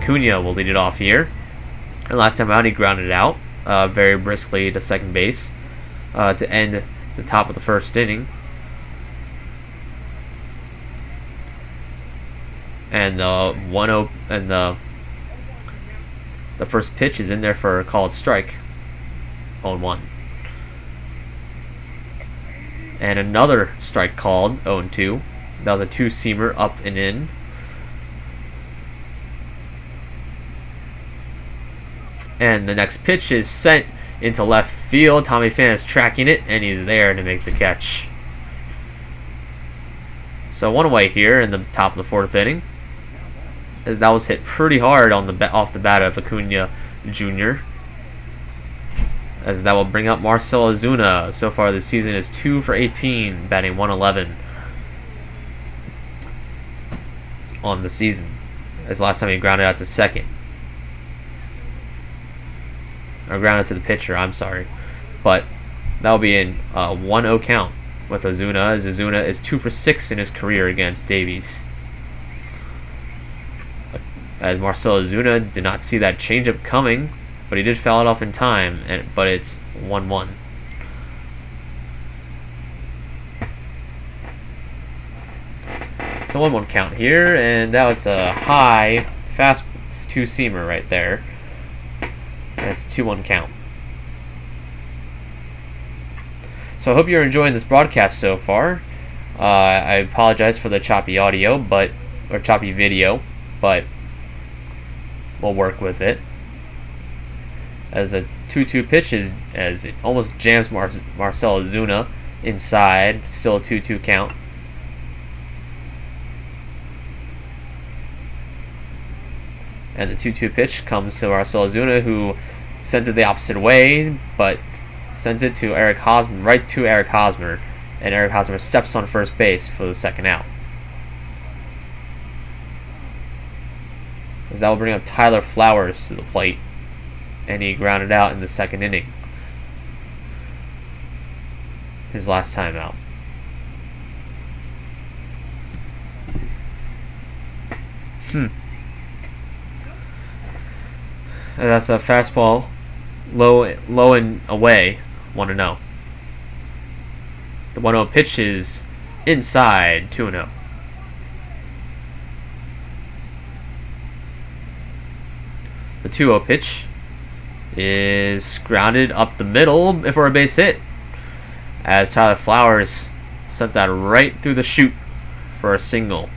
Acuna will lead it off here. And last time out, he grounded it out very briskly to second base to end the top of the first inning. And the 1-0 and the first pitch is in there for a called strike. 0-1. And another strike called, 0-2. That was a two-seamer up and in. And the next pitch is sent into left field. Tommy Pham is tracking it, and he's there to make the catch. So one away here in the top of the fourth inning, as that was hit pretty hard on the off the bat of Acuna Jr. As that will bring up Marcell Ozuna. So far this season is 2 for 18, batting 111 on the season. As last time he grounded out to second. Or grounded to the pitcher, I'm sorry. But that'll be in 1-0 count with Ozuna, as Ozuna is 2 for 6 in his career against Davies. As Marcell Ozuna did not see that changeup coming, but he did foul it off in time, but it's 1-1. The 1-1 count here, and that was a high, fast two-seamer right there. That's 2-1 count. So I hope you're enjoying this broadcast so far. I apologize for the choppy audio, or choppy video, but we'll work with it. As a 2-2 pitch as it almost jams Marcell Ozuna inside, still a 2-2 count. And the 2-2 pitch comes to Marcell Ozuna, who sends it the opposite way, but sends it to Eric Hosmer, right to Eric Hosmer, and Eric Hosmer steps on first base for the second out. As that will bring up Tyler Flowers to the plate, and he grounded out in the second inning. His last time out. And that's a fastball, low and away, 1-0. The 1-0 pitch is inside, 2-0. The 2-0 pitch is grounded up the middle for a base hit, as Tyler Flowers sent that right through the chute for a single.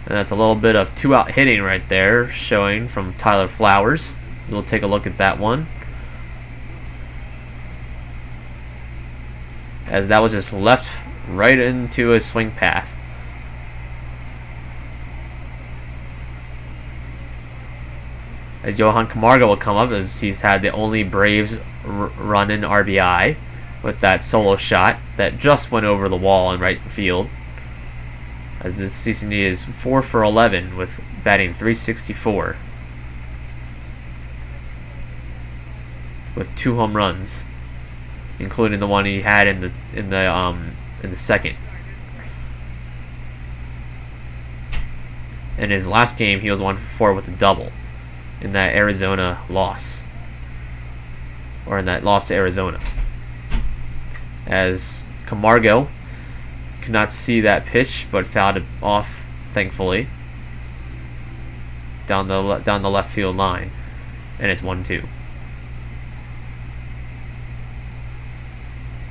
And that's a little bit of two-out hitting right there, showing from Tyler Flowers. We'll take a look at that one. As that was just left right into a swing path. As Johan Camargo will come up, as he's had the only Braves run-in RBI with that solo shot that just went over the wall in right field. As this season he is 4 for 11 with batting .364 with 2 home runs, including the one he had in the second. In his last game, he was 1 for 4 with a double in that Arizona loss, or in that loss to Arizona. As Camargo could not see that pitch, but fouled it off, thankfully, down the left field line, and it's 1-2.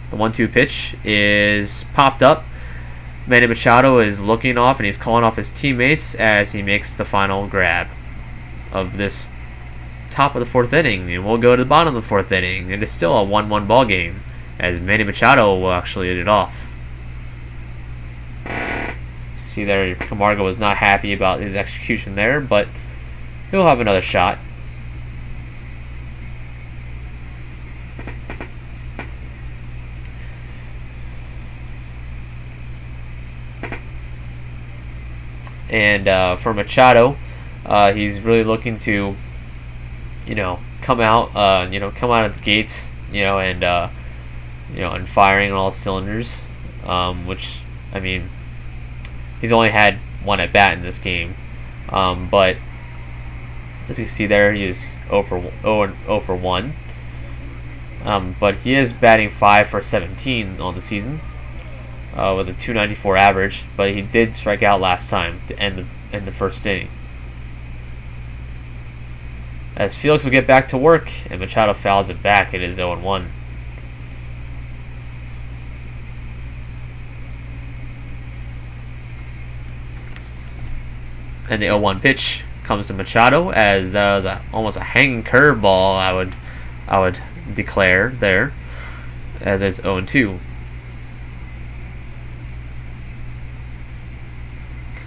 The 1-2 pitch is popped up. Manny Machado is looking off, and he's calling off his teammates as he makes the final grab of this top of the fourth inning, and we'll go to the bottom of the fourth inning. It is still a 1-1 ball game, as Manny Machado will actually hit it off. See there, Camargo was not happy about his execution there, but he'll have another shot. And for Machado, he's really looking to, come out of the gates, and firing on all cylinders. Which, I mean, he's only had one at bat in this game, but As you see there, he is 0 for 1. But he is batting 5 for 17 on the season, with a 294 average. But he did strike out last time to end the first inning. As Felix will get back to work, and Machado fouls it back, it is 0 1. And the 0-1 pitch comes to Machado, as that was almost a hanging curveball, I would declare there, as it's 0-2.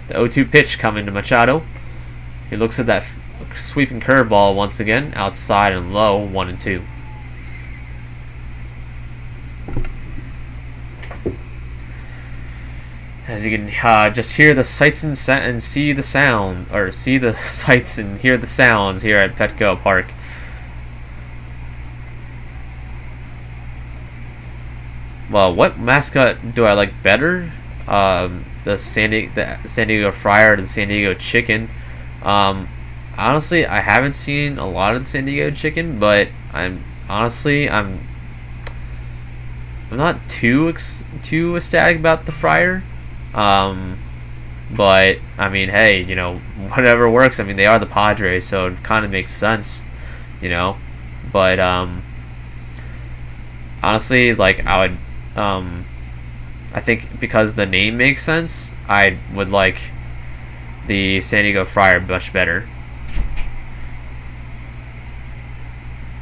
The 0-2 pitch coming to Machado. He looks at that sweeping curveball once again, outside and low, 1-2. As you can just hear the sights and see the sound, or see the sights and hear the sounds here at Petco Park. Well, what mascot do I like better? The San Diego Friar or the San Diego Chicken. Honestly, I haven't seen a lot of the San Diego Chicken, but I'm not too ecstatic about the Friar. But I mean, hey, you know, whatever works. I mean, they are the Padres, so it kind of makes sense, you know. But honestly, like I would, I think because the name makes sense, I would like the San Diego Friar much better.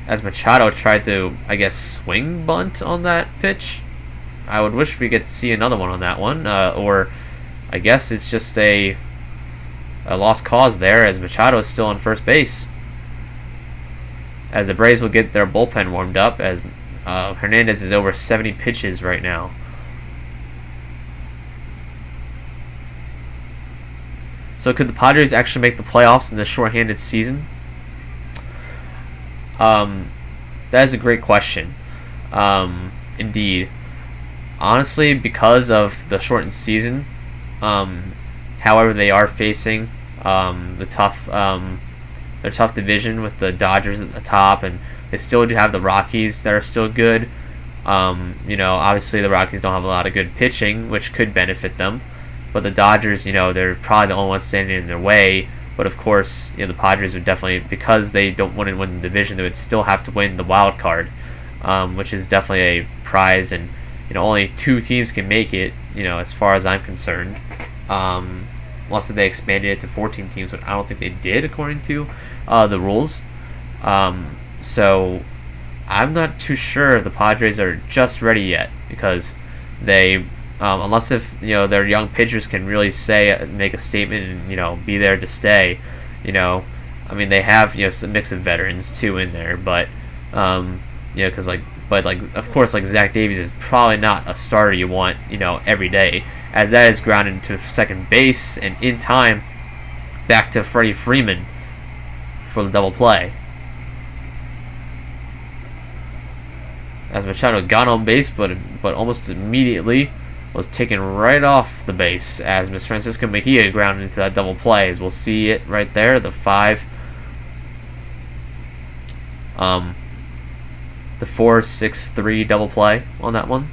As Machado tried to, I guess, swing bunt on that pitch. I would wish we could see another one on that one, or I guess it's just a lost cause there, as Machado is still on first base. As the Braves will get their bullpen warmed up, as Hernandez is over 70 pitches right now. So could the Padres actually make the playoffs in this shorthanded season? That is a great question. Indeed. Honestly, because of the shortened season, however, they are facing their tough division with the Dodgers at the top, and they still do have the Rockies that are still good. You know, obviously the Rockies don't have a lot of good pitching, which could benefit them, but the Dodgers, you know, they're probably the only ones standing in their way. But of course, you know, the Padres would definitely, because they don't want to win the division, they would still have to win the wild card, which is definitely a prize, and you know, only 2 teams can make it, you know, as far as I'm concerned. Unless they expanded it to 14 teams, but I don't think they did according to the rules. So I'm not too sure if the Padres are just ready yet, because they, unless if, you know, their young pitchers can really make a statement and, you know, be there to stay, you know. I mean, they have, you know, some mix of veterans too in there, but you know, because of course, like Zach Davies is probably not a starter you want, you know, every day, as that is grounded into second base and in time back to Freddie Freeman for the double play. As Machado got on base, but almost immediately was taken right off the base, as Miss Francisco Mejia grounded into that double play. As we'll see it right there, the 4-6-3 double play on that one.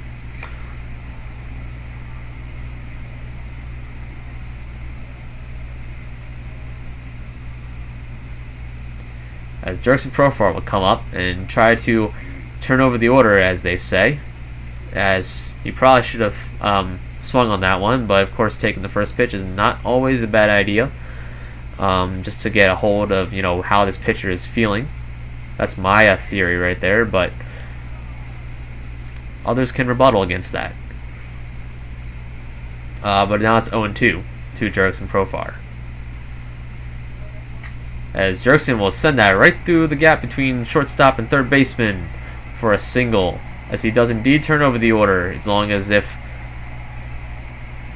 As Jurickson Profar will come up and try to turn over the order, as they say, as he probably should have swung on that one, but of course taking the first pitch is not always a bad idea, just to get a hold of, you know, how this pitcher is feeling. That's my theory right there, but others can rebuttal against that. But now it's 0-2 to Jurickson Profar, as Jurickson will send that right through the gap between shortstop and third baseman for a single, as he does indeed turn over the order, as long as if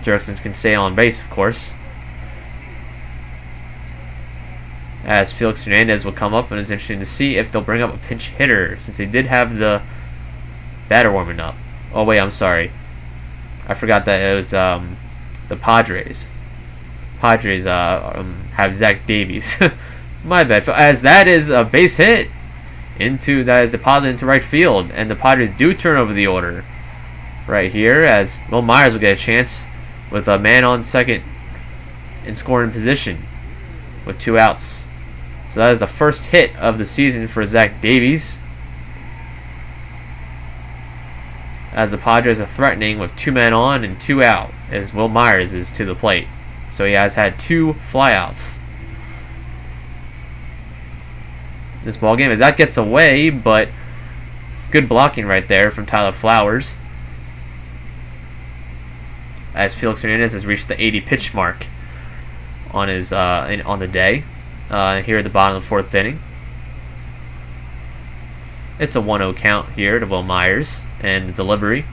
Jurickson can stay on base, of course. As Felix Hernandez will come up, and it's interesting to see if they'll bring up a pinch hitter, since they did have the batter warming up. Oh wait, I'm sorry, I forgot that it was the Padres. Padres have Zach Davies. My bad. As that is a base hit that is deposited into right field, and the Padres do turn over the order right here, as Will Myers will get a chance with a man on second in scoring position with 2 outs. So that is the first hit of the season for Zach Davies, as the Padres are threatening with 2 men on and 2 out, as Will Myers is to the plate. So he has had 2 flyouts this ball game, as that gets away, but good blocking right there from Tyler Flowers, as Felix Hernandez has reached the 80 pitch mark on his on the day here at the bottom of the 4th inning. It's a 1-0 count here to Will Myers, and the delivery,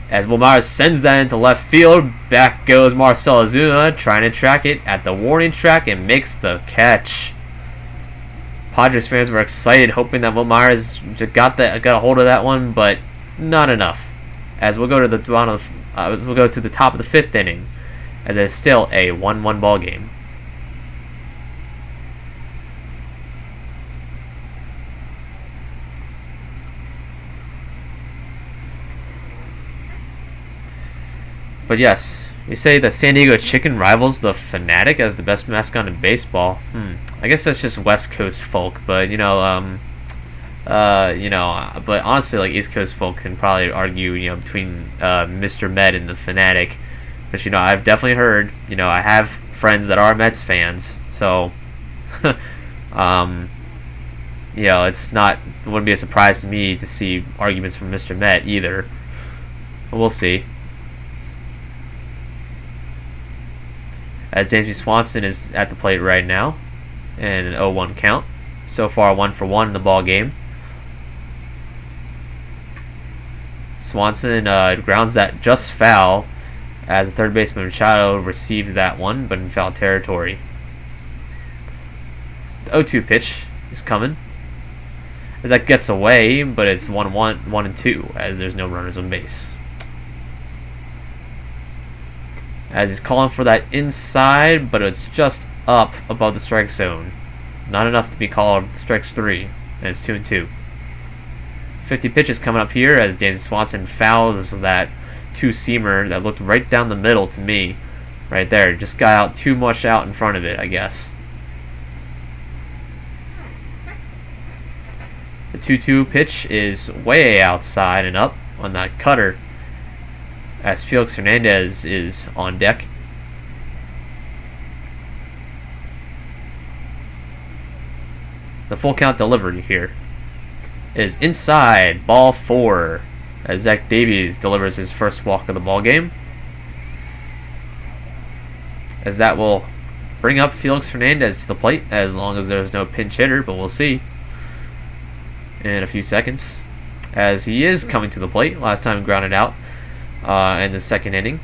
as Will Myers sends that into left field. Back goes Marcell Ozuna, trying to track it at the warning track, and makes the catch. Padres fans were excited, hoping that Will Myers got a hold of that one, but not enough. As we'll go to the top of the 5th inning, as it's still a 1-1 ball game. But yes, you say the San Diego Chicken rivals the Fanatic as the best mascot in baseball. I guess that's just West Coast folk, but but honestly, like, East Coast folk can probably argue, between Mr. Met and the Fanatic. But I've definitely heard, I have friends that are Mets fans, so it wouldn't be a surprise to me to see arguments from Mr. Met either. But we'll see. As Dansby Swanson is at the plate right now, and an 0-1 count. So far, 1-for-1 in the ball game. Swanson grounds that just foul, as the third baseman Machado received that one, but in foul territory. The 0-2 pitch is coming, as that gets away, but it's 1-2, as there's no runners on base. As he's calling for that inside, but it's just up above the strike zone. Not enough to be called strikes 3, and it's 2-2. 50 pitches coming up here, as Dansby Swanson fouls that 2-seamer that looked right down the middle to me. Right there. Just got out too much out in front of it, I guess. The 2-2 pitch is way outside and up on that cutter, as Felix Hernandez is on deck. The full count delivery here is inside, ball 4, as Zach Davies delivers his first walk of the ball game. As that will bring up Felix Hernandez to the plate, as long as there's no pinch hitter, but we'll see in a few seconds. As he is coming to the plate, last time grounded out in the 2nd inning.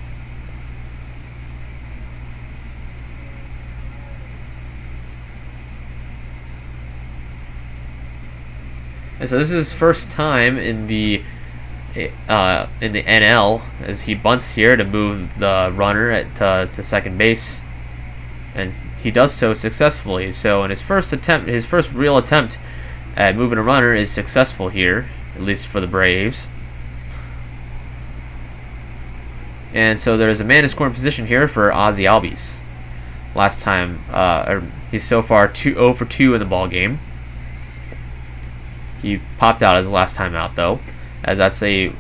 And so this is his first time in the NL, as he bunts here to move the runner to second base, and he does so successfully. So in his first real attempt at moving a runner is successful here, at least for the Braves. And so there's a man in scoring position here for Ozzie Albies. Last time, he's so far 0 for 2 in the ball game. He popped out his last time out, though, as that's a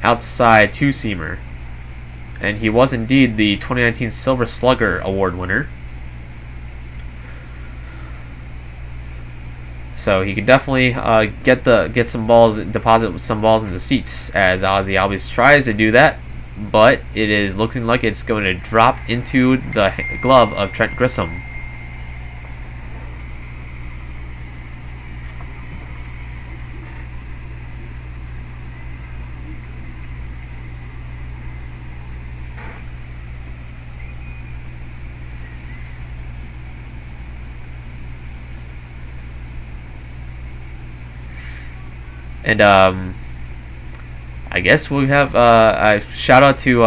outside 2-seamer, and he was indeed the 2019 Silver Slugger Award winner. So he could definitely deposit some balls in the seats, as Ozzie Albies tries to do that, but it is looking like it's going to drop into the glove of Trent Grissom. And I guess we have a shout out to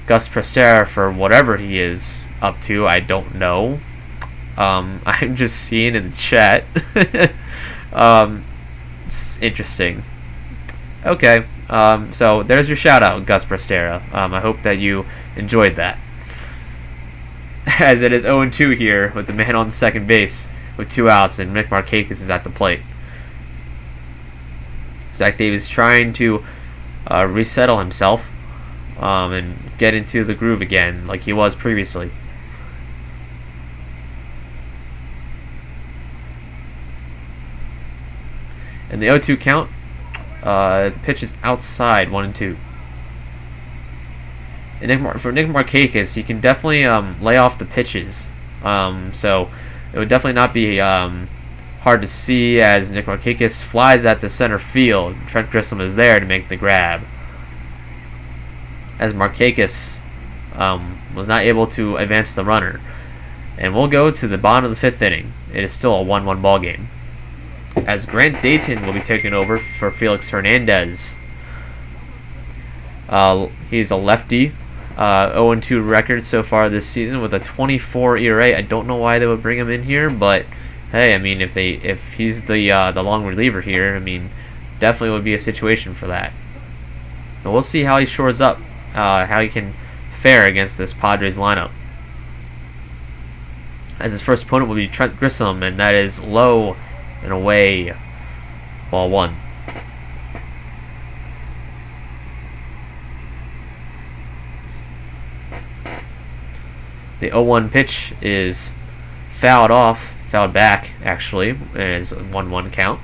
Gus Prestera for whatever he is up to. I don't know. I'm just seeing in the chat. It's interesting. Okay, so there's your shout out, Gus Prestera. I hope that you enjoyed that. As it is 0-2 here with the man on second base with 2 outs, and Nick Markakis is at the plate. Zach Davies trying to resettle himself and get into the groove again like he was previously. And the 0-2 count, the pitch is outside, 1-2. And for Nick Markakis, he can definitely lay off the pitches. So it would definitely not be hard to see as Nick Markakis flies at the center field. Trent Grissom is there to make the grab. As Markakis was not able to advance the runner. And we'll go to the bottom of the 5th inning. It is still a 1-1 ball game, as Grant Dayton will be taking over for Felix Hernandez. He's a lefty, 0-2 record so far this season with a 24 ERA. I don't know why they would bring him in here, but hey, I mean, if he's the long reliever here, I mean, definitely would be a situation for that. But we'll see how he shores up, how he can fare against this Padres lineup. As his first opponent will be Trent Grissom, and that is low and away, ball 1. The 0-1 pitch is fouled back actually, and it's a 1-1 count.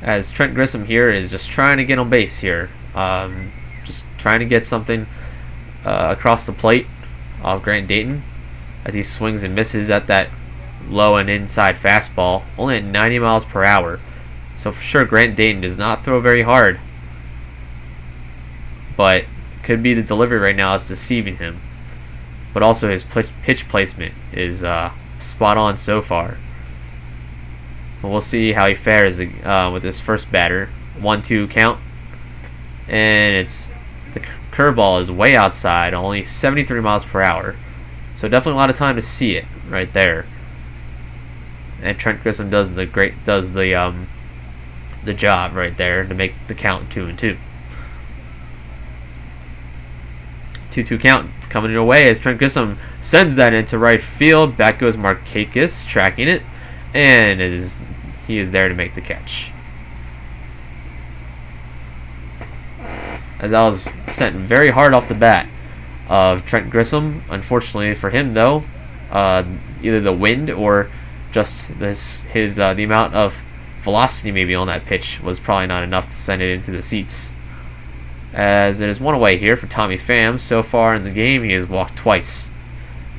As Trent Grissom here is just trying to get on base here. Just trying to get something across the plate off Grant Dayton as he swings and misses at that low and inside fastball, only at 90 miles per hour. So for sure Grant Dayton does not throw very hard, but could be the delivery right now is deceiving him. But also his pitch placement is spot on so far. But we'll see how he fares with his first batter. 1-2 count, and it's the curveball is way outside, only 73 miles per hour. So definitely a lot of time to see it right there. And Trent Grissom does the job right there to make the count 2-2. 2-2 count coming your way as Trent Grissom sends that into right field. Back goes Markakis tracking it, and he is there to make the catch. As that was sent very hard off the bat of Trent Grissom. Unfortunately for him, though, either the wind or just the amount of velocity maybe on that pitch was probably not enough to send it into the seats. As it is 1 away here for Tommy Pham. So far in the game, he has walked twice,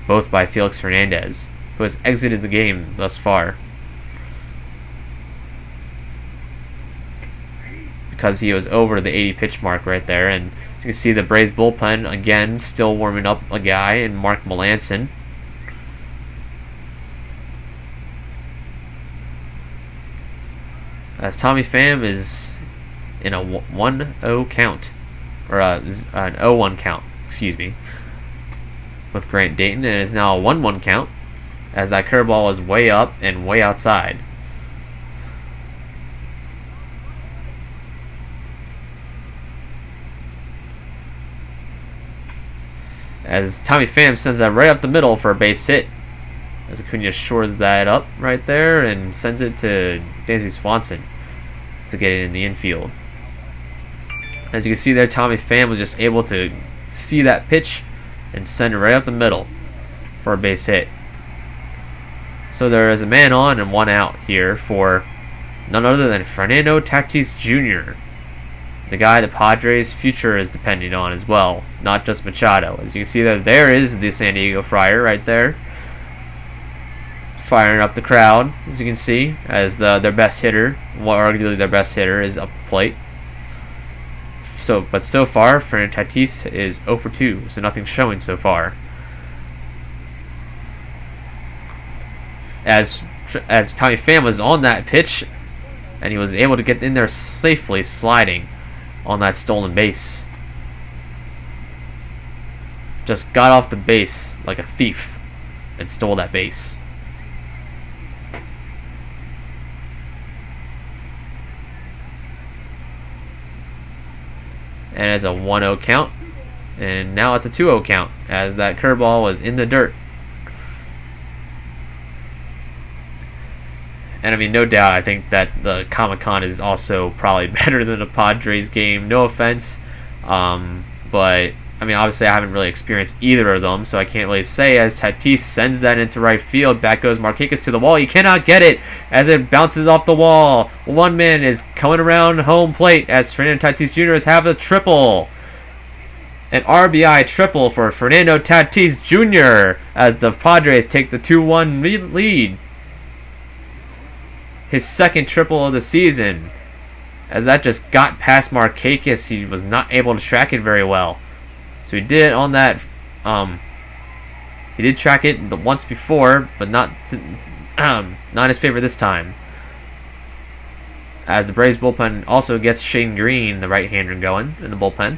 both by Felix Hernandez, who has exited the game thus far because he was over the 80 pitch mark right there. And you can see the Braves bullpen again still warming up a guy in Mark Melanson. As Tommy Pham is in a 1-0 count, or an 0-1 count, excuse me, with Grant Dayton, and it is now a 1-1 count as that curveball is way up and way outside. As Tommy Pham sends that right up the middle for a base hit, as Acuna shores that up right there and sends it to Dansby Swanson to get it in the infield. As you can see there, Tommy Pham was just able to see that pitch and send it right up the middle for a base hit. So there is a man on and 1 out here for none other than Fernando Tatis Jr., the guy the Padres' future is depending on as well, not just Machado. As you can see there is the San Diego Friar right there, firing up the crowd, as you can see, as their best hitter, well, arguably their best hitter, is up the plate. But so far, Fernando Tatis is 0 for 2, so nothing's showing so far. As Tommy Pham was on that pitch, and he was able to get in there safely, sliding on that stolen base. Just got off the base like a thief and stole that base. And it's a 1-0 count. And now it's a 2-0 count as that curveball was in the dirt. And I mean, no doubt, I think that the Comic-Con is also probably better than the Padres game. No offense. But, I mean, obviously I haven't really experienced either of them, so I can't really say. As Tatis sends that into right field, back goes Markakis to the wall. He cannot get it as it bounces off the wall. One man is coming around home plate as Fernando Tatis Jr. has a triple. An RBI triple for Fernando Tatis Jr. as the Padres take the 2-1 lead. His second triple of the season. As that just got past Markakis, he was not able to track it very well. So he did it on that. He did track it once before, but not in his favor this time. As the Braves bullpen also gets Shane Green, the right-hander, going in the bullpen.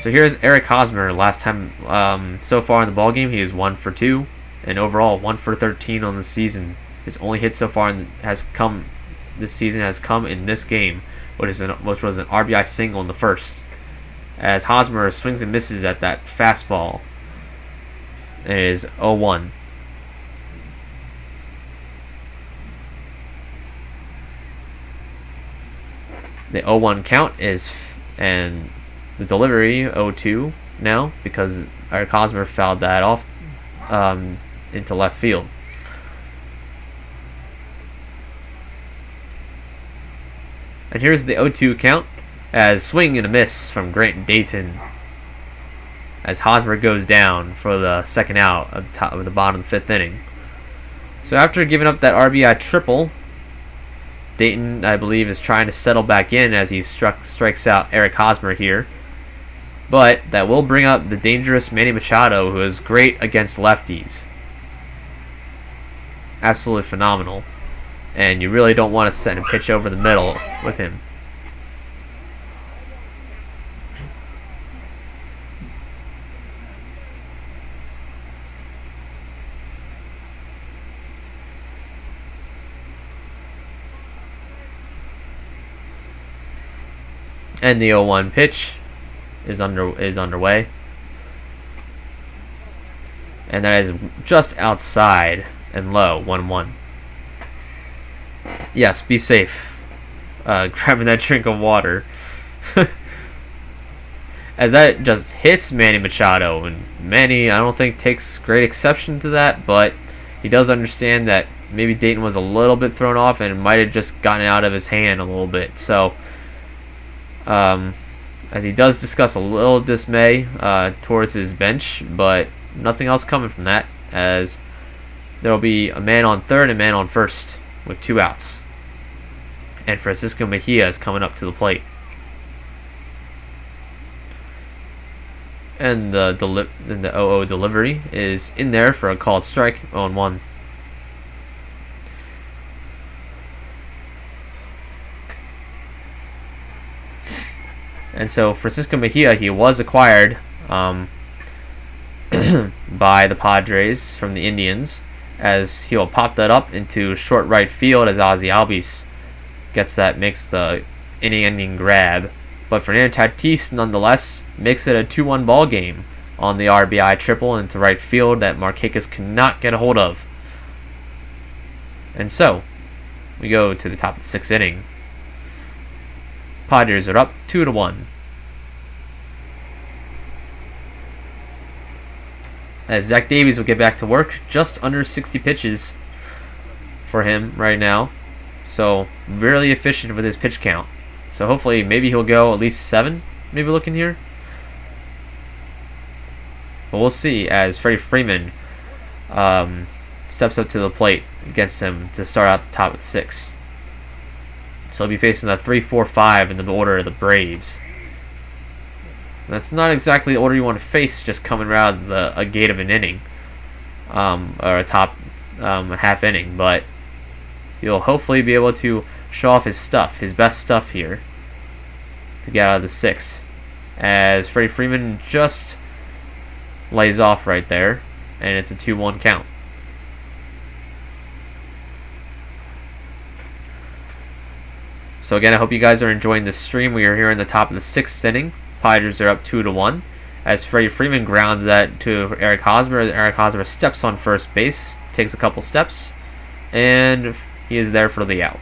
So here's Eric Hosmer. Last time so far in the ballgame, he is 1 for 2, and overall 1 for 13 on the season. His only hit so far this season has come in this game, which was an RBI single in the first. As Hosmer swings and misses at that fastball. It is 0-1. The 0-1 count is, and the delivery 0-2 now because Eric Hosmer fouled that off into left field. And here's the 0-2 count as swing and a miss from Grant Dayton as Hosmer goes down for the second out of the bottom of the 5th inning. So after giving up that RBI triple, Dayton, I believe, is trying to settle back in as he strikes out Eric Hosmer here. But that will bring up the dangerous Manny Machado, who is great against lefties. Absolutely phenomenal. And you really don't want to send a pitch over the middle with him. And the 0-1 pitch is underway. And that is just outside and low, 1-1. Yes, be safe. Grabbing that drink of water. As that just hits Manny Machado, and Manny, I don't think, takes great exception to that, but he does understand that maybe Dayton was a little bit thrown off and might have just gotten out of his hand a little bit. So, as he does discuss a little dismay towards his bench, but nothing else coming from that, as there will be a man on third and a man on first with 2 outs. And Francisco Mejia is coming up to the plate. And the 0-0 delivery is in there for a called strike, 0-1. And so Francisco Mejia, he was acquired by the Padres from the Indians, as he will pop that up into short right field as Ozzy Albies makes the inning-ending grab. But Fernando Tatis, nonetheless, makes it a 2-1 ball game on the RBI triple into right field that Markakis could not get a hold of. And so, we go to the top of the 6th inning. Padres are up 2-1. As Zach Davies will get back to work, just under 60 pitches for him right now. So, really efficient with his pitch count. So hopefully, maybe he'll go at least 7, maybe looking here. But we'll see as Freddie Freeman steps up to the plate against him to start out the top of the 6th. So he'll be facing the 3-4-5 in the order of the Braves. And that's not exactly the order you want to face just coming around a gate of an inning. Or a top half inning. But he'll hopefully be able to show off his stuff, his best stuff here. to get out of the 6th, as Freddie Freeman just lays off right there, and it's a 2-1 count. So again, I hope you guys are enjoying this stream. We are here in the top of the 6th inning. Padres are up 2-1 as Freddie Freeman grounds that to Eric Hosmer. Eric Hosmer steps on first base, takes a couple steps, and he is there for the out.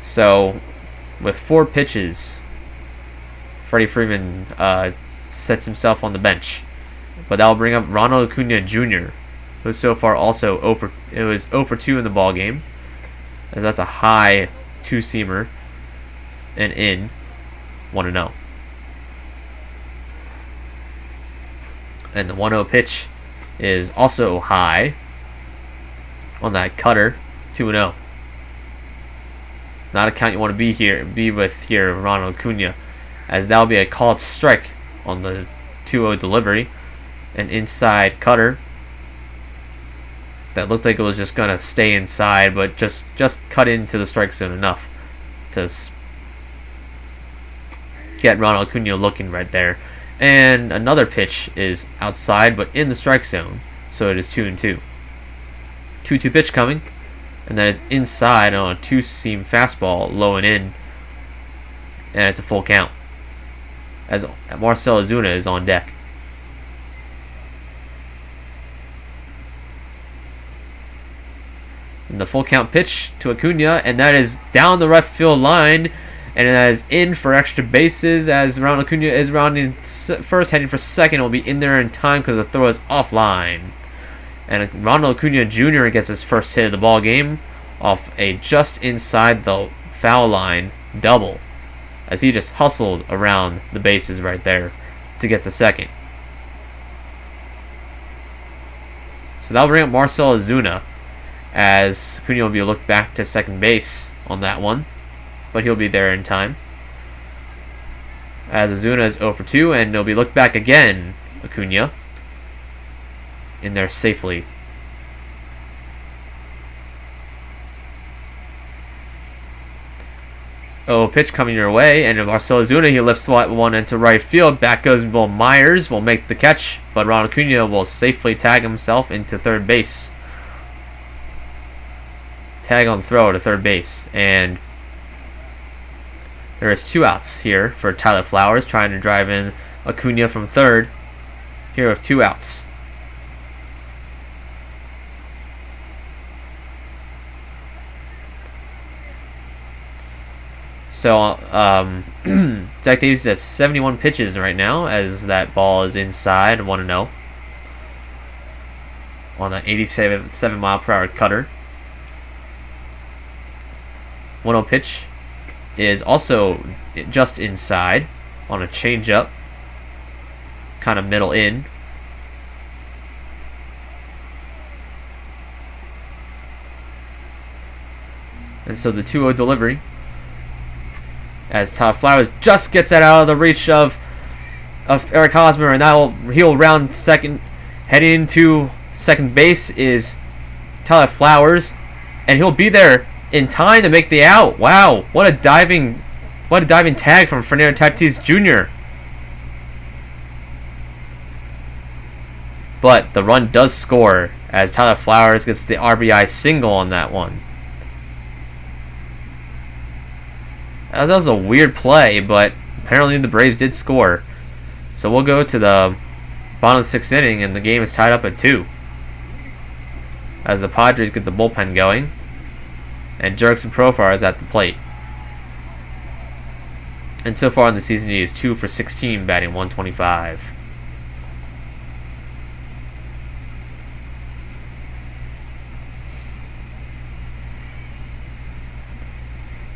So, with 4 pitches, Freddie Freeman sets himself on the bench. But that'll bring up Ronald Acuna Jr., who so far also 0 for 2 in the ball game, as that's a high 2-seamer and in 1-0. And the 1-0 pitch is also high on that cutter, 2-0. Not a count you want to be with here, Ronald Acuna, as that'll be a called strike on the 2-0 delivery. An inside cutter that looked like it was just gonna stay inside, but just cut into the strike zone enough to get Ronald Acuna looking right there. And another pitch is outside, but in the strike zone, so it is 2-2. 2-2 pitch coming, and that is inside on a 2-seam fastball, low and in, and it's a full count, as Marcell Ozuna is on deck. And the full count pitch to Acuna, and that is down the left field line, and that is in for extra bases, as Ronald Acuna is rounding first, heading for second. Will be in there in time because the throw is offline. And Ronald Acuna Jr. gets his first hit of the ball game off a just inside the foul line double, as he just hustled around the bases right there to get to second. So that'll bring up Marcell Ozuna, as Acuna will be looked back to second base on that one, but he'll be there in time. As Ozuna is 0 for 2, and he'll be looked back again, Acuna, in there safely. Oh, pitch coming your way, and Marcell Ozuna, he lifts one into right field. Back goes Will Myers, will make the catch, but Ronald Acuna will safely tag himself into third base. Tag on throw to third base, and there is 2 outs here for Tyler Flowers, trying to drive in Acuna from third. Here with 2 outs. So Zach Davies is at 71 pitches right now, as that ball is inside 1-0 on an 87 mile per hour cutter. 1-0 pitch is also just inside on a changeup, kind of middle in. And so the 2-0 delivery, as Tyler Flowers just gets it out of the reach of Eric Hosmer, and he'll round second. Heading into second base is Tyler Flowers, and he'll be there in time to make the out. Wow, what a diving tag from Fernando Tatis Jr. But the run does score, as Tyler Flowers gets the RBI single on that one. That was a weird play, but apparently the Braves did score. So we'll go to the bottom of the 6th inning, and the game is tied up at 2. As the Padres get the bullpen going, and Jurickson Profar is at the plate. And so far in the season, he is 2 for 16, batting .125.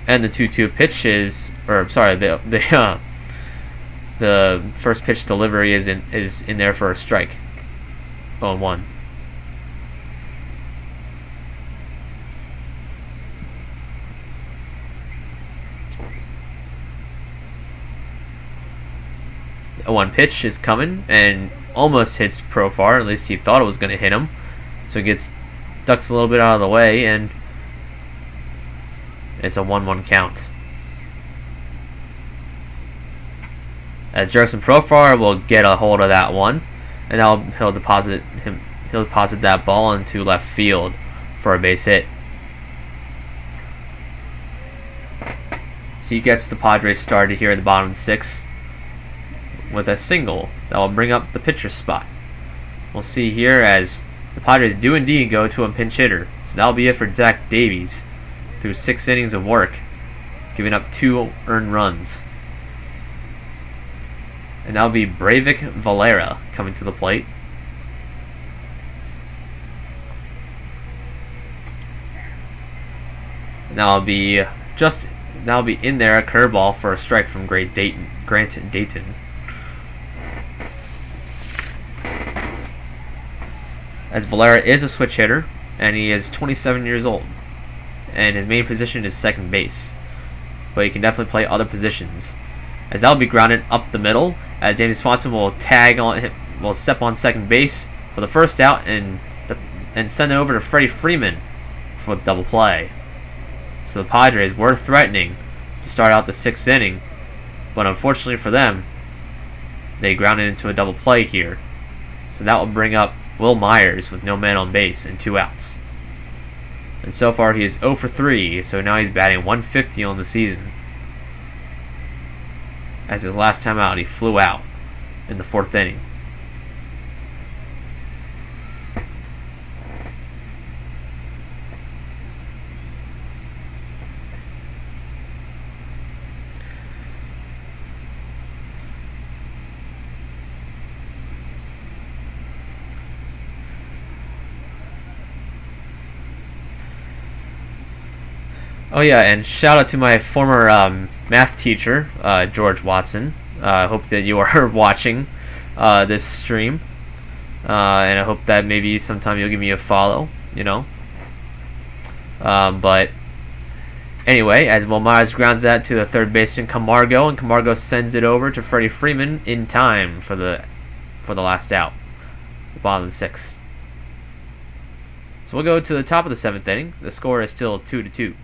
And the 2-2 pitch is, or sorry, the first pitch delivery is in there for a strike. 0-1. A 1 pitch is coming and almost hits Profar. At least he thought it was going to hit him. So he ducks a little bit out of the way, and It's a 1-1 count. As Jurickson Profar will get a hold of that one, and now he'll deposit that ball into left field for a base hit. So he gets the Padres started here at the bottom of the 6th with a single that will bring up the pitcher's spot. We'll see here as the Padres do indeed go to a pinch hitter. So that'll be it for Zach Davies through 6 innings of work, giving up 2 earned runs. And that'll be Breivik Valera coming to the plate. And that'll be in there, a curveball for a strike from Grant Dayton. As Valera is a switch hitter, and he is 27 years old, and his main position is second base, but he can definitely play other positions. As that'll be grounded up the middle, as Danny Swanson will step on second base for the first out and send it over to Freddie Freeman for the double play. So the Padres were threatening to start out the 6th inning, but unfortunately for them, they grounded into a double play here. So that will bring up Will Myers with no man on base and 2 outs. And so far he is 0 for 3, so now he's batting 150 on the season. As his last time out, he flew out in the 4th inning. Oh yeah, and shout out to my former math teacher, George Watson. I hope that you are watching this stream, and I hope that maybe sometime you'll give me a follow, But anyway, as Will Myers grounds that to the third baseman Camargo, and Camargo sends it over to Freddie Freeman in time for the last out, the bottom of the 6th. So we'll go to the top of the 7th inning. The score is still 2-2.